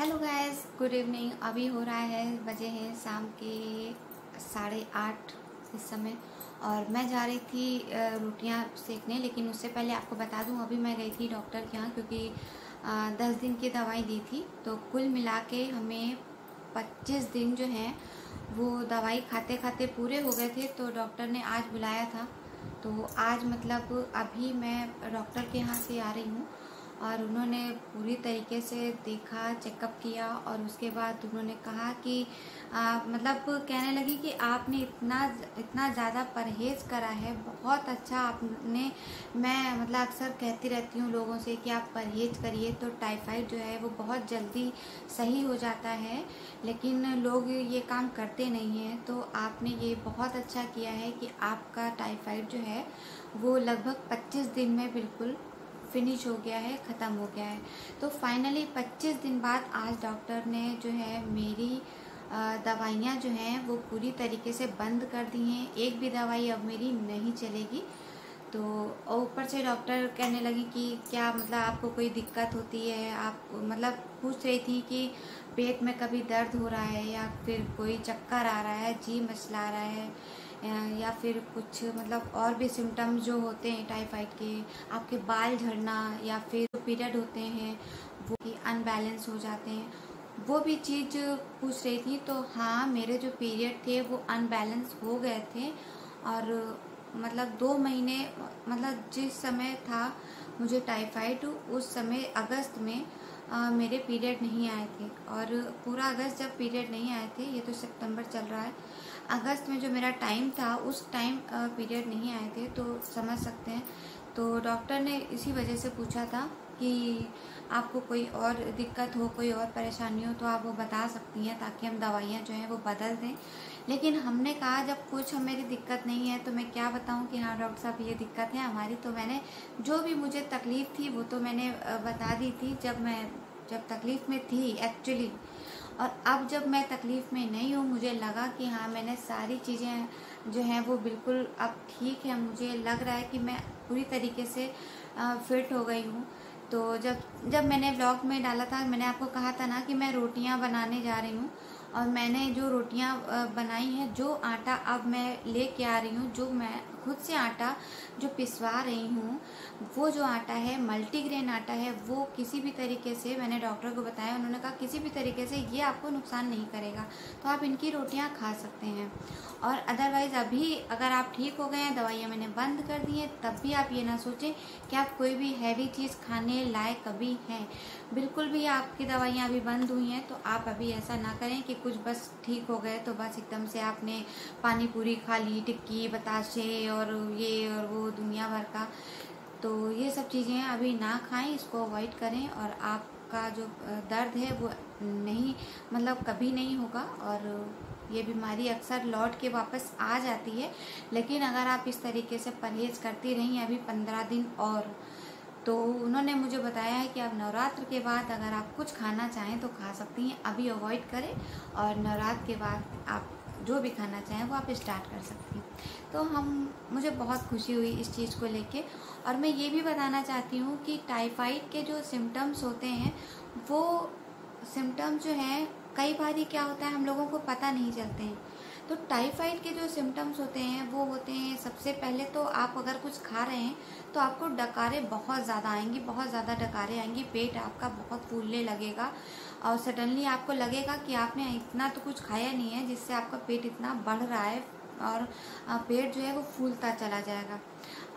Hello guys, good evening. अभी हो रहा है, बजे हैं शाम के 8:30 इस समय। और मैं जा रही थी रोटियां सेकने। लेकिन उससे पहले आपको बता दूं, अभी मैं गई थी डॉक्टर के यहाँ, क्योंकि 10 दिन की दवाई दी थी। तो कुल मिला के हमें 25 दिन जो हैं वो दवाई खाते खाते पूरे हो गए थे। तो डॉक्टर ने आज बुलाया था। तो आज मतलब अभी मैं डॉक्टर के यहाँ से आ रही हूँ और उन्होंने पूरी तरीके से देखा, चेकअप किया। और उसके बाद उन्होंने कहा कि मतलब कहने लगी कि आपने इतना ज़्यादा परहेज़ करा है, बहुत अच्छा आपने। मैं मतलब अक्सर कहती रहती हूँ लोगों से कि आप परहेज़ करिए तो टाइफाइड जो है वो बहुत जल्दी सही हो जाता है, लेकिन लोग ये काम करते नहीं हैं। तो आपने ये बहुत अच्छा किया है कि आपका टाइफाइड जो है वो लगभग 25 दिन में बिल्कुल फिनिश हो गया है, ख़त्म हो गया है। तो फाइनली 25 दिन बाद आज डॉक्टर ने जो है मेरी दवाइयाँ जो हैं वो पूरी तरीके से बंद कर दी हैं। एक भी दवाई अब मेरी नहीं चलेगी। तो और ऊपर से डॉक्टर कहने लगी कि क्या मतलब आपको कोई दिक्कत होती है, आप मतलब पूछ रही थी कि पेट में कभी दर्द हो रहा है या फिर कोई चक्कर आ रहा है, जी मचला रहा है, या फिर कुछ मतलब और भी सिम्टम्स जो होते हैं टाइफाइड के, आपके बाल झड़ना या फिर पीरियड होते हैं वो अनबैलेंस हो जाते हैं, वो भी चीज़ पूछ रही थी। तो हाँ, मेरे जो पीरियड थे वो अनबैलेंस हो गए थे। और मतलब 2 महीने, मतलब जिस समय था मुझे टाइफाइड, उस समय अगस्त में मेरे पीरियड नहीं आए थे। और पूरा अगस्त जब पीरियड नहीं आए थे, ये तो सितंबर चल रहा है, अगस्त में जो मेरा टाइम था उस टाइम पीरियड नहीं आए थे। तो समझ सकते हैं। तो डॉक्टर ने इसी वजह से पूछा था कि आपको कोई और दिक्कत हो, कोई और परेशानी हो तो आप वो बता सकती हैं, ताकि हम दवाइयाँ जो हैं वो बदल दें। लेकिन हमने कहा जब कुछ मेरी दिक्कत नहीं है तो मैं क्या बताऊं कि हाँ डॉक्टर साहब ये दिक्कत है हमारी। तो मैंने जो भी मुझे तकलीफ़ थी वो तो मैंने बता दी थी जब तकलीफ़ में थी एक्चुअली। और अब जब मैं तकलीफ़ में नहीं हूँ, मुझे लगा कि हाँ मैंने सारी चीज़ें जो हैं वो बिल्कुल अब ठीक है। मुझे लग रहा है कि मैं पूरी तरीके से फिट हो गई हूँ। तो जब मैंने ब्लॉग में डाला था, मैंने आपको कहा था ना कि मैं रोटियां बनाने जा रही हूँ। और मैंने जो रोटियां बनाई हैं, जो आटा अब मैं लेके आ रही हूँ, जो मैं खुद से आटा जो पिसवा रही हूँ, वो जो आटा है मल्टीग्रेन आटा है। वो किसी भी तरीके से, मैंने डॉक्टर को बताया, उन्होंने कहा किसी भी तरीके से ये आपको नुकसान नहीं करेगा, तो आप इनकी रोटियां खा सकते हैं। और अदरवाइज़ अभी अगर आप ठीक हो गए हैं, दवाइयाँ मैंने बंद कर दी हैं, तब भी आप ये ना सोचें कि आप कोई भी हैवी चीज़ खाने लायक कभी हैं। बिल्कुल भी आपकी दवाइयाँ अभी बंद हुई हैं तो आप अभी ऐसा ना करें कि कुछ बस ठीक हो गए तो बस एकदम से आपने पानी पूरी खा ली, टिक्की बताशे और ये और वो दुनिया भर का। तो ये सब चीज़ें अभी ना खाएं, इसको अवॉइड करें। और आपका जो दर्द है वो नहीं, मतलब कभी नहीं होगा। और ये बीमारी अक्सर लौट के वापस आ जाती है, लेकिन अगर आप इस तरीके से परहेज़ करती रहीं अभी 15 दिन और, तो उन्होंने मुझे बताया है कि आप नवरात्र के बाद अगर आप कुछ खाना चाहें तो खा सकती हैं, अभी अवॉइड करें। और नवरात्र के बाद आप जो भी खाना चाहें वो आप स्टार्ट कर सकती हैं। तो मुझे बहुत खुशी हुई इस चीज़ को लेके। और मैं ये भी बताना चाहती हूँ कि टाइफाइड के जो सिम्टम्स होते हैं, वो सिम्टम्स जो हैं कई बार क्या होता है हम लोगों को पता नहीं चलते हैं। तो टाइफाइड के जो सिम्टम्स होते हैं वो होते हैं, सबसे पहले तो आप अगर कुछ खा रहे हैं तो आपको डकारें बहुत ज़्यादा आएंगी, बहुत ज़्यादा डकारें आएंगी, पेट आपका बहुत फूलने लगेगा। और सडनली आपको लगेगा कि आपने इतना तो कुछ खाया नहीं है जिससे आपका पेट इतना बढ़ रहा है। और पेट जो है वो फूलता चला जाएगा।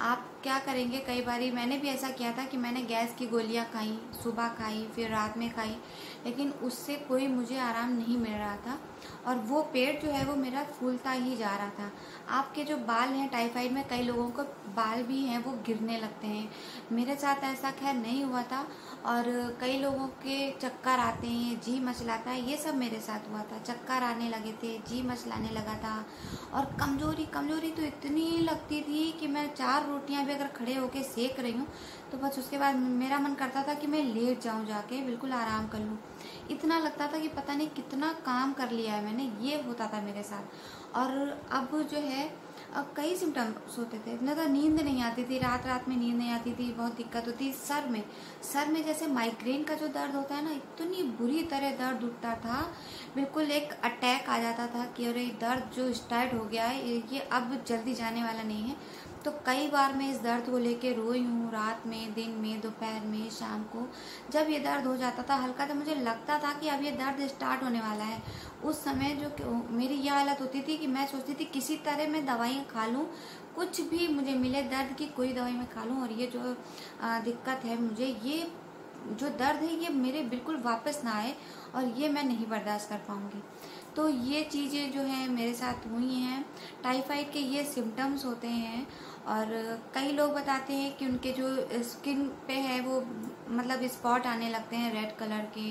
आप क्या करेंगे, कई बारी मैंने भी ऐसा किया था कि मैंने गैस की गोलियां खाई, सुबह खाई, फिर रात में खाई, लेकिन उससे कोई मुझे आराम नहीं मिल रहा था। और वो पेट जो है वो मेरा फूलता ही जा रहा था। आपके जो बाल हैं, टाइफाइड में कई लोगों को बाल भी हैं वो गिरने लगते हैं। मेरे साथ ऐसा खैर नहीं हुआ था। और कई लोगों के चक्कर आते हैं, जी मचलाता है, ये सब मेरे साथ हुआ था। चक्कर आने लगे थे, जी मचलाने लगा था। और कमजोरी तो इतनी लगती थी कि मैं 4 रोटियां भी अगर खड़े होके सेक रही हूँ तो बस उसके बाद मेरा मन करता था कि मैं लेट जाऊं, जाके बिल्कुल आराम कर लूं। इतना लगता था कि पता नहीं कितना काम कर लिया है मैंने, ये होता था मेरे साथ। और अब जो है कई सिम्टम्स होते थे। न तो नींद नहीं आती थी, रात रात में नींद नहीं आती थी, बहुत दिक्कत होती। सर में जैसे माइग्रेन का जो दर्द होता है ना, इतनी बुरी तरह दर्द उठता था, बिल्कुल एक अटैक आ जाता था कि अरे दर्द जो स्टार्ट हो गया है ये अब जल्दी जाने वाला नहीं है। तो कई बार मैं इस दर्द को लेके रोई हूँ, रात में, दिन में, दोपहर में, शाम को। जब ये दर्द हो जाता था हल्का, तो मुझे लगता था कि अब ये दर्द स्टार्ट होने वाला है। उस समय जो मेरी यह हालत होती थी कि मैं सोचती थी किसी तरह मैं दवाइयाँ खा लूँ, कुछ भी मुझे मिले, दर्द की कोई दवाई मैं खा लूँ, और ये जो दिक्कत है मुझे, ये जो दर्द है ये मेरे बिल्कुल वापस ना आए, और ये मैं नहीं बर्दाश्त कर पाऊँगी। तो ये चीज़ें जो है मेरे साथ हुई हैं। टाइफाइड के ये सिम्टम्स होते हैं, और कई लोग बताते हैं कि उनके जो स्किन पे है वो मतलब स्पॉट आने लगते हैं रेड कलर के।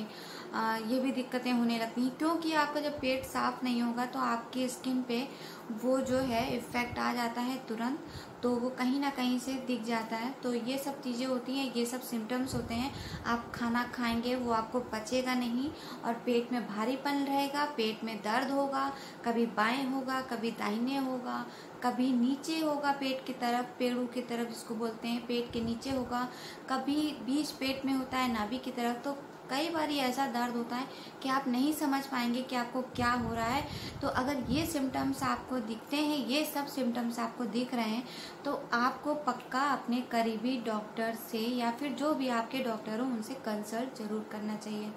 ये भी दिक्कतें होने लगती हैं, क्योंकि आपका जब पेट साफ नहीं होगा तो आपकी स्किन पे वो जो है इफ़ेक्ट आ जाता है तुरंत, तो वो कहीं ना कहीं से दिख जाता है। तो ये सब चीज़ें होती हैं, ये सब सिम्टम्स होते हैं। आप खाना खाएंगे वो आपको पचेगा नहीं, और पेट में भारीपन रहेगा, पेट में दर्द होगा, कभी बाएं होगा, कभी दाहिने होगा, कभी नीचे होगा पेट की तरफ, पेड़ों की तरफ जिसको बोलते हैं, पेट के नीचे होगा, कभी बीच पेट में होता है नाभि की तरफ। तो कई बार ये ऐसा दर्द होता है कि आप नहीं समझ पाएंगे कि आपको क्या हो रहा है। तो अगर ये सिम्टम्स आपको दिखते हैं, ये सब सिम्टम्स आपको दिख रहे हैं, तो आपको पक्का अपने करीबी डॉक्टर से या फिर जो भी आपके डॉक्टर हो उनसे कंसल्ट जरूर करना चाहिए।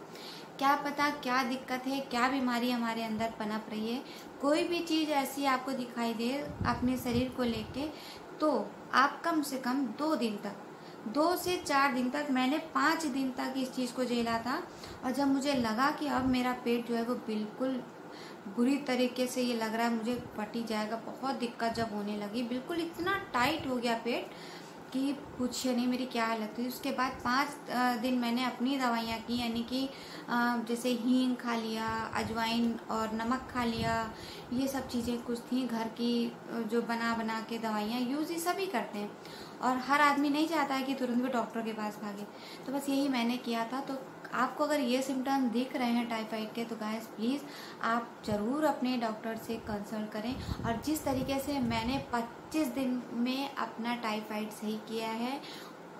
क्या पता क्या दिक्कत है, क्या बीमारी हमारे अंदर पनप रही है। कोई भी चीज़ ऐसी आपको दिखाई दे अपने शरीर को लेके, तो आप कम से कम 2 दिन तक, 2 से 4 दिन तक, मैंने 5 दिन तक इस चीज़ को झेला था। और जब मुझे लगा कि अब मेरा पेट जो है वो बिल्कुल बुरी तरीके से ये लग रहा है मुझे फट ही जाएगा, बहुत दिक्कत जब होने लगी, बिल्कुल इतना टाइट हो गया पेट कि पूछिए नहीं मेरी क्या हालत हुई। उसके बाद 5 दिन मैंने अपनी दवाइयाँ की, यानी कि जैसे हींग खा लिया, अजवाइन और नमक खा लिया, ये सब चीज़ें कुछ थी घर की जो बना के दवाइयाँ यूज़ ही सभी करते हैं, और हर आदमी नहीं चाहता है कि तुरंत भी डॉक्टर के पास भागे। तो बस यही मैंने किया था। तो आपको अगर ये सिम्टम्स दिख रहे हैं टाइफाइड के, तो गाइस प्लीज़ आप ज़रूर अपने डॉक्टर से कंसल्ट करें। और जिस तरीके से मैंने 25 दिन में अपना टाइफाइड सही किया है,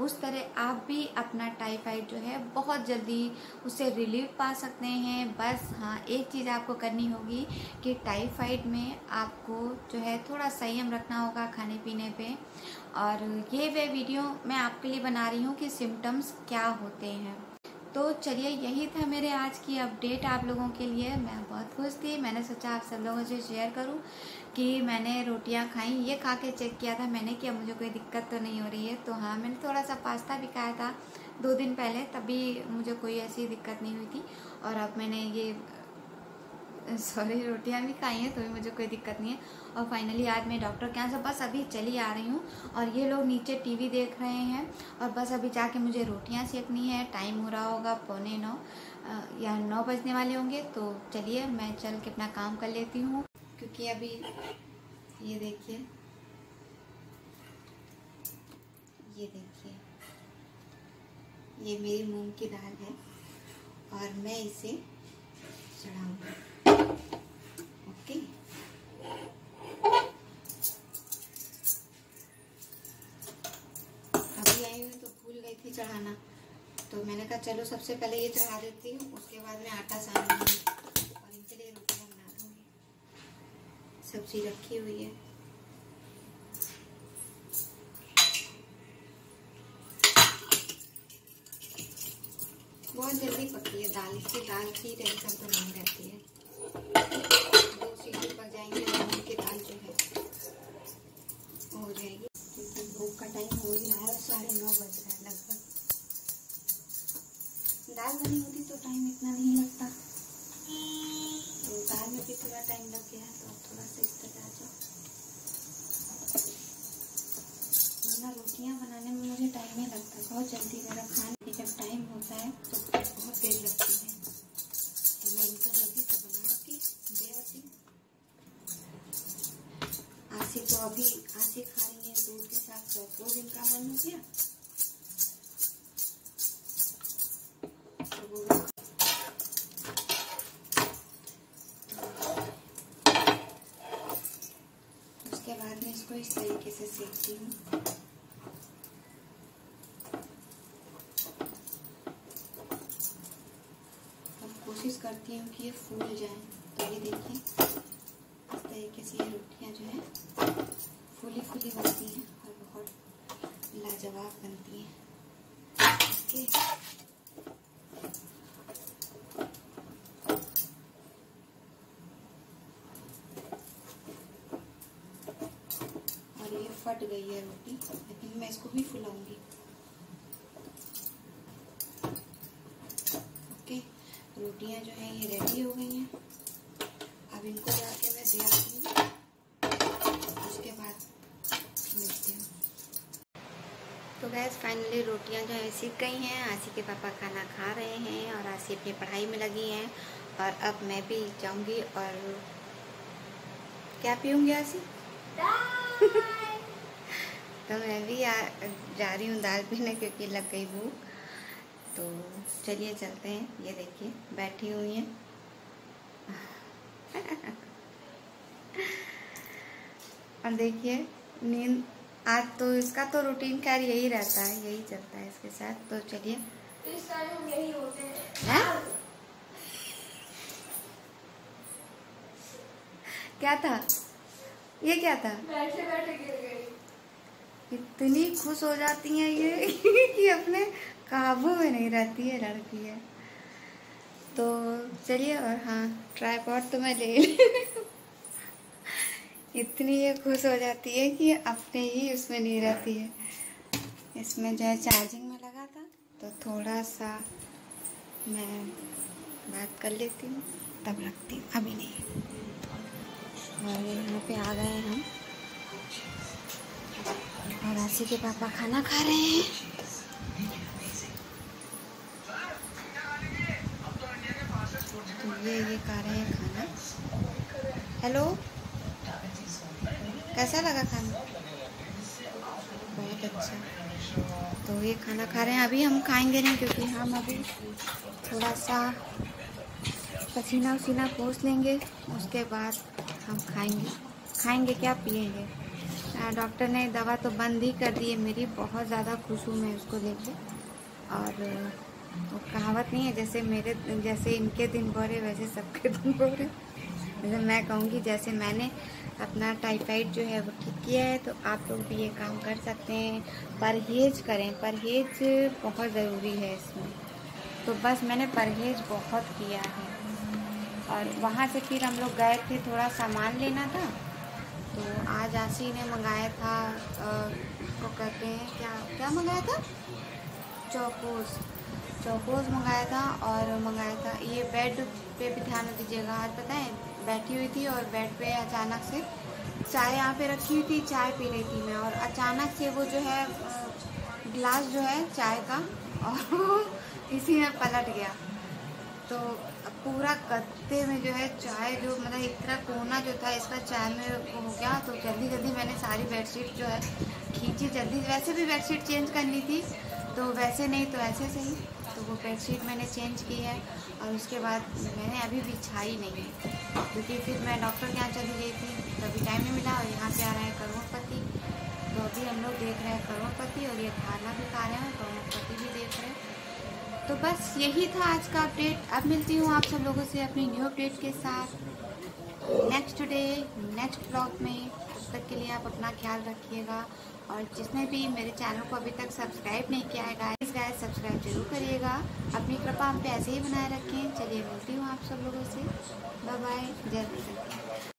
उस तरह आप भी अपना टाइफाइड जो है बहुत जल्दी उससे रिलीफ पा सकते हैं। बस हाँ, एक चीज़ आपको करनी होगी कि टाइफाइड में आपको जो है थोड़ा संयम रखना होगा खाने पीने पे। और ये वे वीडियो मैं आपके लिए बना रही हूँ कि सिम्टम्स क्या होते हैं। तो चलिए, यही था मेरे आज की अपडेट आप लोगों के लिए। मैं बहुत खुश थी, मैंने सोचा आप सब लोगों से शेयर करूं कि मैंने रोटियां खाई। ये खा के चेक किया था मैंने कि अब मुझे कोई दिक्कत तो नहीं हो रही है। तो हाँ, मैंने थोड़ा सा पास्ता भी खाया था 2 दिन पहले, तभी मुझे कोई ऐसी दिक्कत नहीं हुई थी। और अब मैंने ये रोटियां भी खाई हैं, तो भी मुझे कोई दिक्कत नहीं है। और फाइनली आज मैं डॉक्टर के यहाँ से बस अभी चली आ रही हूँ, और ये लोग नीचे टीवी देख रहे हैं, और बस अभी जाके मुझे रोटियां सेकनी है। टाइम हो रहा होगा 9:45 या 9 बजने वाले होंगे। तो चलिए मैं चल के अपना काम कर लेती हूँ, क्योंकि अभी ये देखिए, ये मेरी मूंग की दाल है, और मैं इसे चढ़ाऊंगी। ओके, अभी आई हूँ तो भूल गई थी चढ़ाना, तो मैंने कहा चलो सबसे पहले ये चढ़ा देती हूँ, उसके बाद मैं आटा सान लूँगी और इनके लिए रोटियाँ बना दूँगी। सब्जी रखी हुई है। बहुत जल्दी पकती है दाल, इसकी दाल की टेंशन तो नहीं रहती है। 2 सीटी पक जाएंगे और मूंग की दाल जो है हो जाएगी, क्योंकि भूख का टाइम हो ही रहा है, 9:30 बज रहा है लगभग। दाल बनी होती तो टाइम इतना नहीं लगता, तो दाल में भी थोड़ा टाइम लग गया है, तो अब थोड़ा सा इस तरह आ जाओ, वरना रोटियाँ बनाने में मुझे टाइम नहीं लगता, बहुत जल्दी मेरा खाने की जब टाइम होता है तो बहुत देर लगती है। तो मैं इनका जल्दी से बना के दे आती हूँ। आशी तो अभी आशी खा रही है दूध के साथ, तो 2 दिन का मन हो गया। उसके बाद में इसको इस तरीके से सेकती हूँ। अब कोशिश करती हूँ कि ये फूल जाए। तो ये देखिए इस तरीके से ये रोटियाँ जो है फूली फूली बनती हैं और बहुत लाजवाब बनती हैं। ओके, और ये फट गई है रोटी, लेकिन मैं इसको भी फुलाऊंगी। ओके, रोटियां जो है ये रेडी हो गई हैं। अब इनको जाके मैं दिखाती हूँ, उसके बाद मिलती हूँ। तो गैस फाइनली रोटियां जो है सीख गई हैं। आशी के पापा खाना खा रहे हैं और आशी अपनी पढ़ाई में लगी हैं। और अब मैं भी जाऊंगी और क्या पीऊंगी आशी? तो मैं भी जा रही हूँ दाल पीने, क्योंकि लग गई भूख। तो चलिए चलते हैं। ये देखिए बैठी हुई हैं। और देखिए नींद, आज तो इसका तो रूटीन खैर यही रहता है, यही चलता है इसके साथ। तो चलिए, इस टाइम यही होते हैं। क्या था ये? क्या था? बैठे बैठे गिर गई। इतनी खुश हो जाती हैं ये कि अपने काबू में नहीं रहती है लड़की है। तो चलिए, और हाँ ट्राइपॉड तो मैं ले इतनी ये खुश हो जाती है कि अपने ही उसमें नहीं रहती है। इसमें जो है चार्जिंग में लगा था, तो थोड़ा सा मैं बात कर लेती हूँ तब रखती हूँ, अभी नहीं। और यहाँ पे आ गए हम और आशी के पापा खाना खा रहे हैं। तो ये खा रहे हैं खाना। हेलो, कैसा लगा खाना? बहुत अच्छा। तो ये खाना खा रहे हैं। अभी हम खाएंगे नहीं, क्योंकि हम अभी थोड़ा सा पसीना उसीना पोंछ लेंगे, उसके बाद हम खाएंगे क्या पिएंगे। डॉक्टर ने दवा तो बंद ही कर दी है मेरी। बहुत ज़्यादा खुश हूँ मैं उसको लेके। और वो कहावत नहीं है, जैसे इनके दिन भरे वैसे सबके दिन भरे। जैसे मैं कहूँगी, जैसे मैंने अपना टाइफाइड जो है वो ठीक किया है, तो आप लोग भी ये काम कर सकते हैं। परहेज करें, परहेज बहुत ज़रूरी है इसमें। तो बस मैंने परहेज बहुत किया है। और वहाँ से फिर हम लोग गए थे थोड़ा सामान लेना था। तो आज आशी ने मंगाया था, उसको कहते हैं क्या मंगाया था? चौकोस मंगाया था। और मंगाया था ये बेड पे भी ध्यान दीजिएगा। आज पता है बैठी हुई थी और बेड पे अचानक से चाय यहाँ पे रखी हुई थी, चाय पी रही थी मैं, और अचानक से वो जो है गिलास जो है चाय का और इसी में पलट गया। तो पूरा गत्ते में जो है चाय, जो मतलब इतना कोना जो था इसका चाय में हो गया। तो जल्दी जल्दी मैंने सारी बेडशीट जो है खींची जल्दी। वैसे भी बेडशीट चेंज करनी थी, तो वैसे नहीं तो ऐसे सही। तो वो बेडशीट मैंने चेंज की है और उसके बाद मैंने अभी बिछाई नहीं, क्योंकि फिर मैं डॉक्टर के यहाँ चली गई थी, तो अभी टाइम नहीं मिला। और यहाँ पे आ रहा है करोड़पति। तो अभी हम लोग देख रहे हैं करोड़पति, और ये खाना भी खा रहे हैं, करोड़पति भी देख रहे हैं। तो बस यही था आज का अपडेट। अब मिलती हूँ आप सब लोगों से अपनी न्यू अपडेट के साथ नेक्स्ट डे नेक्स्ट ब्लॉग में। तब तक के लिए आप अपना ख्याल रखिएगा। और जिसने भी मेरे चैनल को अभी तक सब्सक्राइब नहीं किया है गाइस सब्सक्राइब जरूर करिएगा। अपनी कृपा हम पे ऐसे ही बनाए रखें। चलिए मिलती हूँ आप सब लोगों से। बाय बाय, जय हिंद।